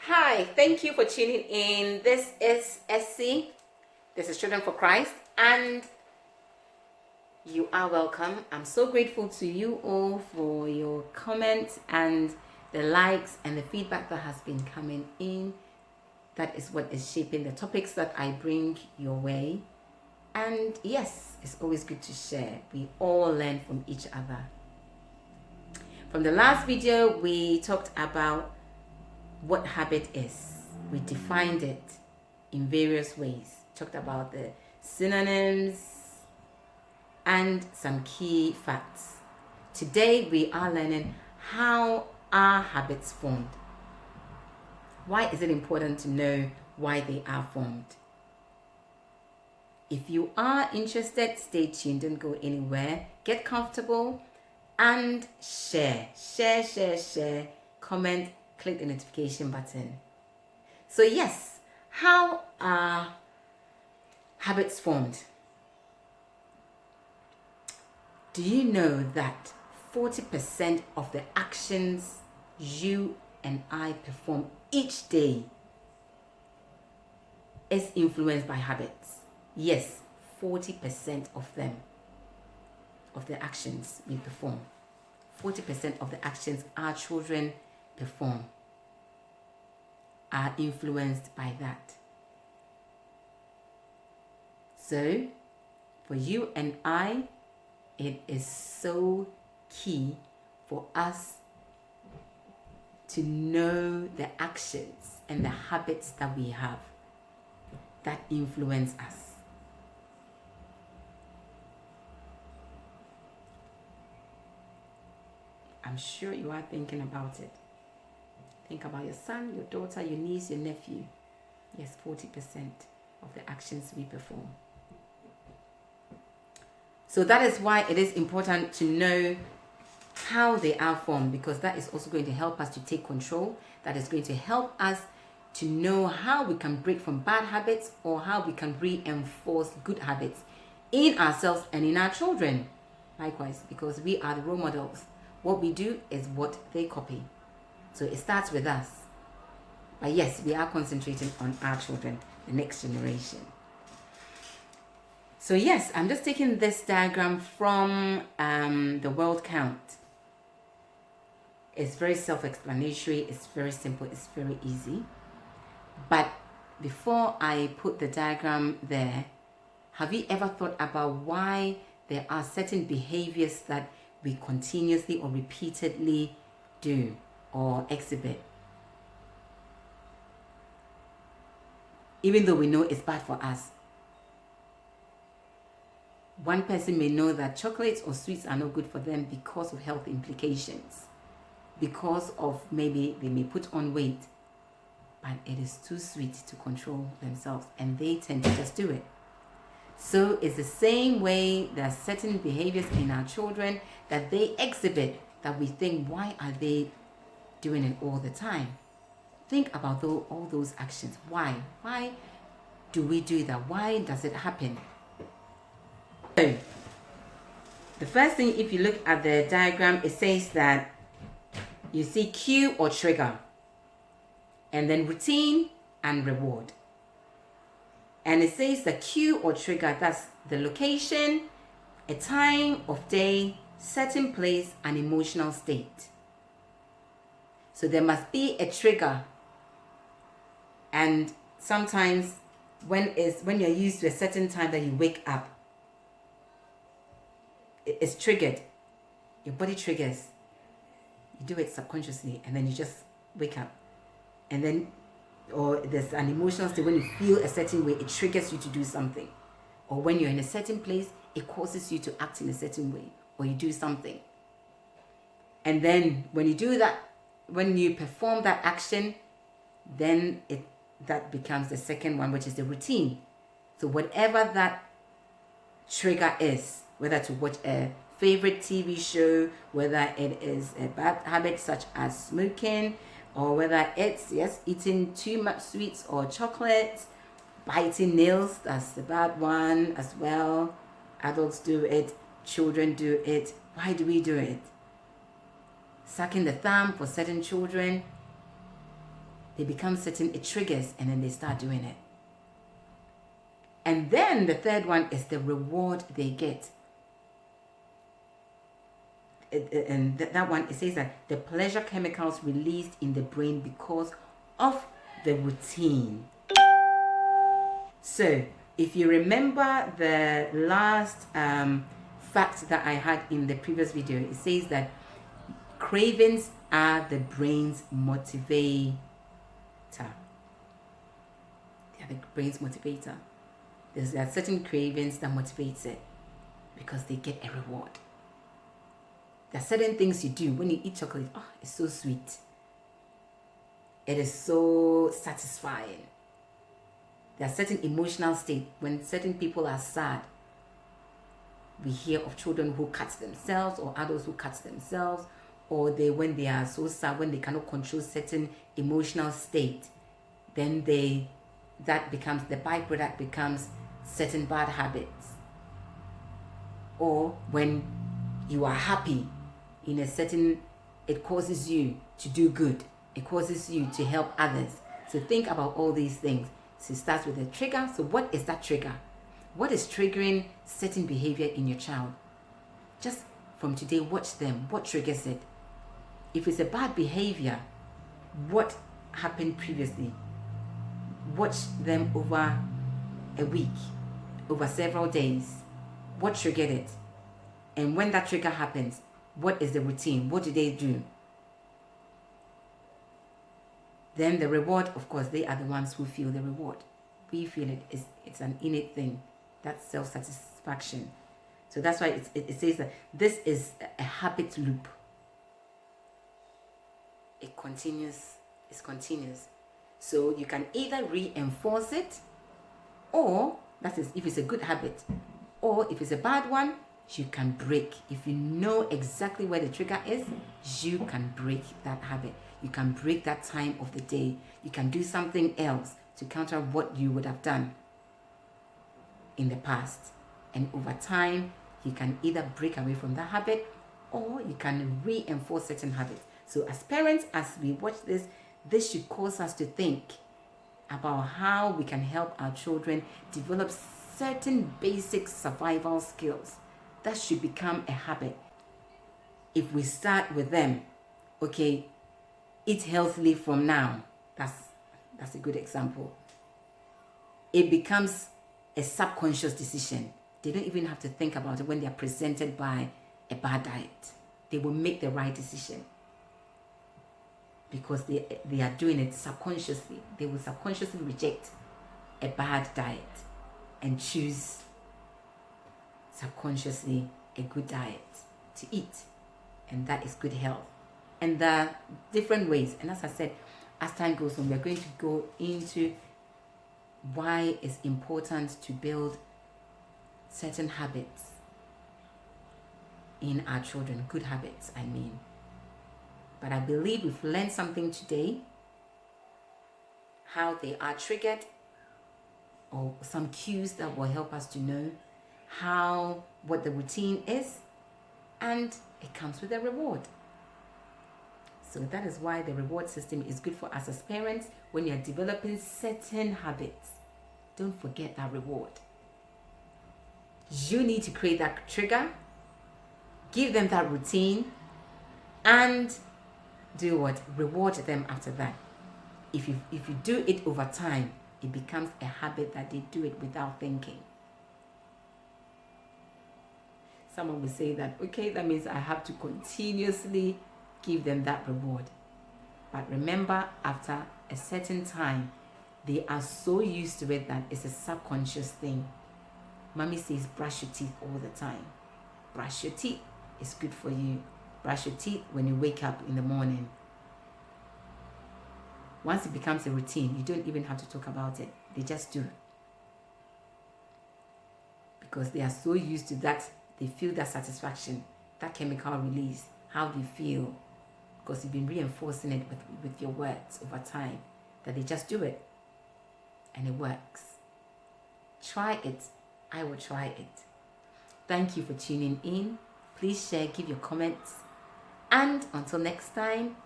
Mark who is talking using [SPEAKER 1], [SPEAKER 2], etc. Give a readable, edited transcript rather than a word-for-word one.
[SPEAKER 1] Hi, thank you for tuning in. This is SC. This is Children for Christ, and you are welcome. I'm so grateful to you all for your comments and the likes and the feedback that has been coming in. That is what is shaping the topics that I bring your way. And yes, it's always good to share. We all learn from each other. From the last video, we talked about what habit is. We defined it in various ways. Talked about the synonyms and some key facts. Today we are learning how are habits formed. Why is it important to know why they are formed? If you are interested, stay tuned, don't go anywhere. Get comfortable and share. Share. Comment, click the notification button. So yes, how are habits formed? Do you know that 40% of the actions you and I perform each day is influenced by habits? Yes, 40% of them, of the actions we perform. 40% of the actions our children perform are influenced by that. So, for you and I, it is so key for us to know the actions and the habits that we have that influence us. I'm sure you are thinking about it. Think about your son, your daughter, your niece, your nephew. Yes, 40% of the actions we perform. So that is why it is important to know how they are formed, because that is also going to help us to take control. That is going to help us to know how we can break from bad habits or how we can reinforce good habits in ourselves and in our children. Likewise, because we are the role models. What we do is what they copy. So it starts with us. But yes, we are concentrating on our children, the next generation. So yes, I'm just taking this diagram from the Word Count. It's very self-explanatory, it's very simple, it's very easy. But before I put the diagram there, have you ever thought about why there are certain behaviors that we continuously or repeatedly do or exhibit? Even though we know it's bad for us. One person may know that chocolates or sweets are not good for them because of health implications, because of maybe they may put on weight, but it is too sweet to control themselves and they tend to just do it. So it's the same way there are certain behaviors in our children that they exhibit that we think, why are they doing it all the time? Think about all those actions. Why? Why do we do that? Why does it happen? So, the first thing, if you look at the diagram, it says that you see cue or trigger, and then routine and reward. And it says the cue or trigger, that's the location, a time of day, certain place, and emotional state. So there must be a trigger. And sometimes when you're used to a certain time that you wake up, it's triggered. Your body triggers. You do it subconsciously and then you just wake up. And then, or there's an emotional state when you feel a certain way, it triggers you to do something. Or when you're in a certain place, it causes you to act in a certain way, or you do something. And then when you do that, when you perform that action, then that becomes the second one, which is the routine. So whatever that trigger is, whether to watch a favorite TV show, whether it is a bad habit such as smoking, or whether it's eating too much sweets or chocolates, biting nails, that's the bad one as well. Adults do it, children do it. Why do we do it? Sucking the thumb for certain children. They become certain, it triggers, and then they start doing it. And then the third one is the reward they get. And that one, it says that the pleasure chemicals released in the brain because of the routine. So if you remember the last fact that I had in the previous video, it says that cravings are the brain's motivator. They are the brain's motivator. There are certain cravings that motivates it because they get a reward. There are certain things you do when you eat chocolate. Oh, it's so sweet. It is so satisfying. There are certain emotional states when certain people are sad. We hear of children who cut themselves, or adults who cut themselves, or when they are so sad, when they cannot control certain emotional state, then that becomes the byproduct, becomes certain bad habits. Or when you are happy in a certain, it causes you to do good. It causes you to help others. So think about all these things. So it starts with a trigger. So what is that trigger? What is triggering certain behavior in your child? Just from today, watch them. What triggers it? If it's a bad behavior, what happened previously? Watch them over a week, over several days. What triggered it? And when that trigger happens, what is the routine? What do they do? Then the reward, of course, they are the ones who feel the reward. We feel it. It's an innate thing. That's self-satisfaction. So that's why it says that this is a habit loop. It continues. It's continuous. So you can either reinforce it, or that is if it's a good habit, or if it's a bad one, you can break. If you know exactly where the trigger is, you can break that habit. You can break that time of the day. You can do something else to counter what you would have done in the past. And over time, you can either break away from that habit, or you can reinforce certain habits. So as parents, as we watch this should cause us to think about how we can help our children develop certain basic survival skills that should become a habit. If we start with them, okay, eat healthily from now. That's a good example. It becomes a subconscious decision. They don't even have to think about it when they are presented by a bad diet. They will make the right decision because they are doing it subconsciously. They will subconsciously reject a bad diet and choose subconsciously a good diet to eat, and that is good health. And there are different ways, and as I said, as time goes on, we're going to go into why it's important to build certain habits in our children, good habits, I mean. But I believe we've learned something today, how they are triggered, or some cues that will help us to know what the routine is, and it comes with a reward. So that is why the reward system is good for us as parents. When you're developing certain habits, don't forget that reward. You need to create that trigger, give them that routine, and do what? Reward them after that. If you do it over time, it becomes a habit that they do it without thinking. Someone will say that, okay, that means I have to continuously give them that reward. But remember, after a certain time, they are so used to it that it's a subconscious thing. Mommy says brush your teeth all the time. Brush your teeth. It's good for you. Brush your teeth when you wake up in the morning. Once it becomes a routine, you don't even have to talk about it. They just do. Because they are so used to that, they feel that satisfaction, that chemical release, how they feel. Because you've been reinforcing it with your words over time, that they just do it. And it works. Try it. I will try it. Thank you for tuning in. Please share, give your comments. And until next time,